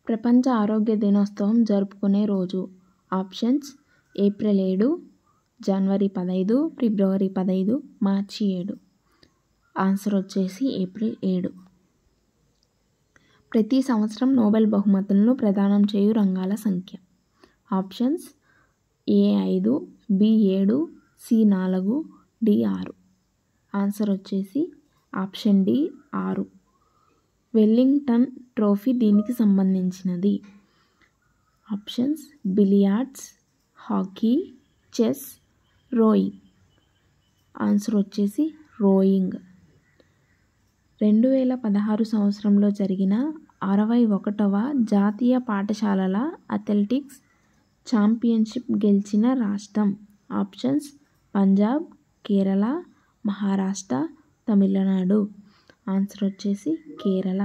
ప్రపంచ ఆరోగ్య దినోత్సవం జరుపుకునే రోజు. ఆప్షన్స్: ఏప్రిల్ 7, జనవరి 15, ఫిబ్రవరి 15, మార్చి 7. ఆన్సర్ వచ్చేసి ఏప్రిల్ 7. ప్రతి సంవత్సరం నోబెల్ బహుమతులను ప్రదానం చేయు రంగాల సంఖ్య. ఆప్షన్స్: ఏ 5, బి 7, సి 4, డి 6. ఆన్సర్ వచ్చేసి ఆప్షన్ డి 6. వెల్లింగ్టన్ ట్రోఫీ దీనికి సంబంధించినది. Options: billiards, hockey, chess, rowing. Answer వచ్చేసి రోయింగ్. 2016 సంవత్సరంలో జరిగిన 61వ జాతీయ పాఠశాలల అథ్లెటిక్స్ ఛాంపియన్షిప్ గెలిచిన రాష్ట్రం. ఆప్షన్స్: పంజాబ్, కేరళ, మహారాష్ట్ర, తమిళనాడు. ఆన్సర్ వచ్చేసి కేరళ.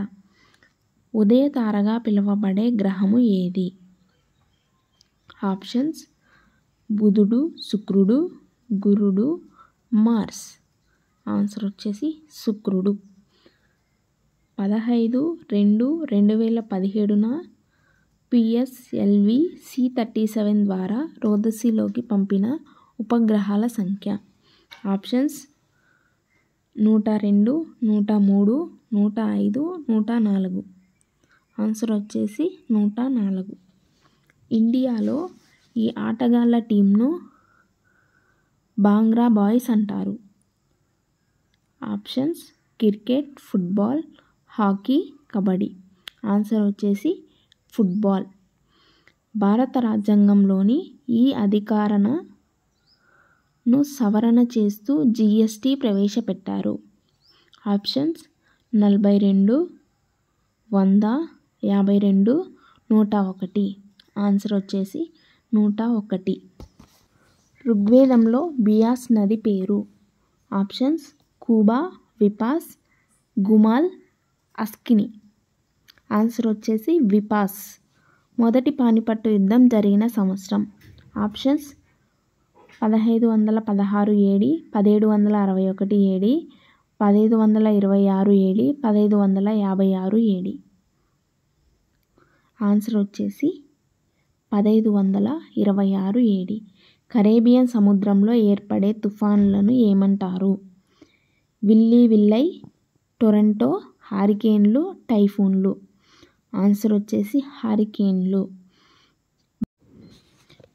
ఉదయతారగా పిలువబడే గ్రహము ఏది? ఆప్షన్స్: బుధుడు, శుక్రుడు, గురుడు, మార్స్. ఆన్సర్ వచ్చేసి శుక్రుడు. 15/2/2017న పిఎస్ఎల్వి C-37 ద్వారా రోదసీలోకి పంపిన ఉపగ్రహాల సంఖ్య. ఆప్షన్స్: 102, 103, 105, 104. ఆన్సర్ వచ్చేసి 104. ఇండియాలో ఈ ఆటగాళ్ల టీంను భాంగ్రా బాయ్స్ అంటారు. Options: cricket, football, hockey, kabaddi. Answer వచ్చేసి ఫుట్బాల్. భారత రాజ్యాంగంలోని ఈ అధికరణను సవరణ చేస్తూ GST ప్రవేశపెట్టారు. ఆప్షన్స్: 42, 100, 52, 101. ఆన్సర్ వచ్చేసి 101. ఋగ్వేదంలో బియాస్ నది పేరు. ఆప్షన్స్: కుబా, విపాస్, గుమాల్, అస్కిని. ఆన్సర్ వచ్చేసి విపాస్. మొదటి పానిపట్టు యుద్ధం జరిగిన సంవత్సరం. Options: 1516 AD, 1761 AD, 1526 AD, 1556 AD. Answer వచ్చేసి 1526 AD. కరేబియన్ సముద్రంలో ఏర్పడే తుఫానులను ఏమంటారు? విల్లీ విల్లై, టొరంటో, హారికేన్లు, టైఫూన్లు. ఆన్సర్ వచ్చేసి హారికేన్లు.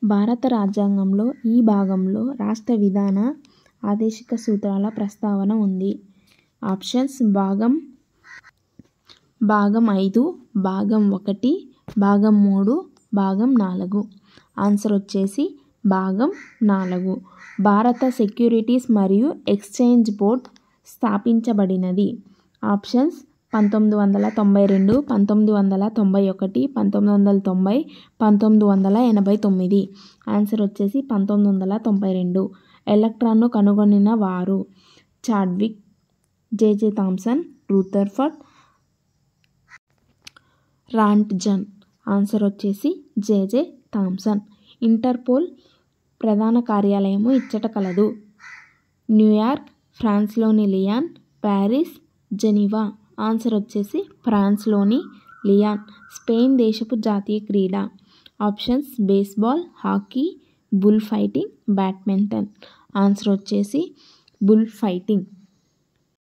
భారత రాజ్యాంగంలో ఈ భాగంలో రాష్ట్ర విధాన ఆదేశిక సూత్రాల ప్రస్తావన ఉంది. ఆప్షన్స్: భాగం 5, భాగం 1, భాగం 3, భాగం 4. ఆన్సర్ వచ్చేసి భాగం 4. భారత సెక్యూరిటీస్ మరియు ఎక్స్చేంజ్ బోర్డ్ స్థాపించబడినది. ఆప్షన్స్: 1992, 1991, 1990, 1989. ఆన్సర్ వచ్చేసి 1992. ఎలక్ట్రాన్ను కనుగొనిన వారు: Chadwick, J J Thomson, Rutherford, Roentgen. Answer వచ్చేసి జెజె థామ్సన్. ఇంటర్పోల్ ప్రధాన కార్యాలయము ఇచ్చట కలదు: న్యూయార్క్, ఫ్రాన్స్లోని లియాన్, ప్యారిస్, జెనీవా. ఆన్సర్ వచ్చేసి ఫ్రాన్స్లోని లియాన్. స్పెయిన్ దేశపు జాతీయ క్రీడ. Options: baseball, hockey, bullfighting, badminton. Answer వచ్చేసి బుల్ ఫైటింగ్.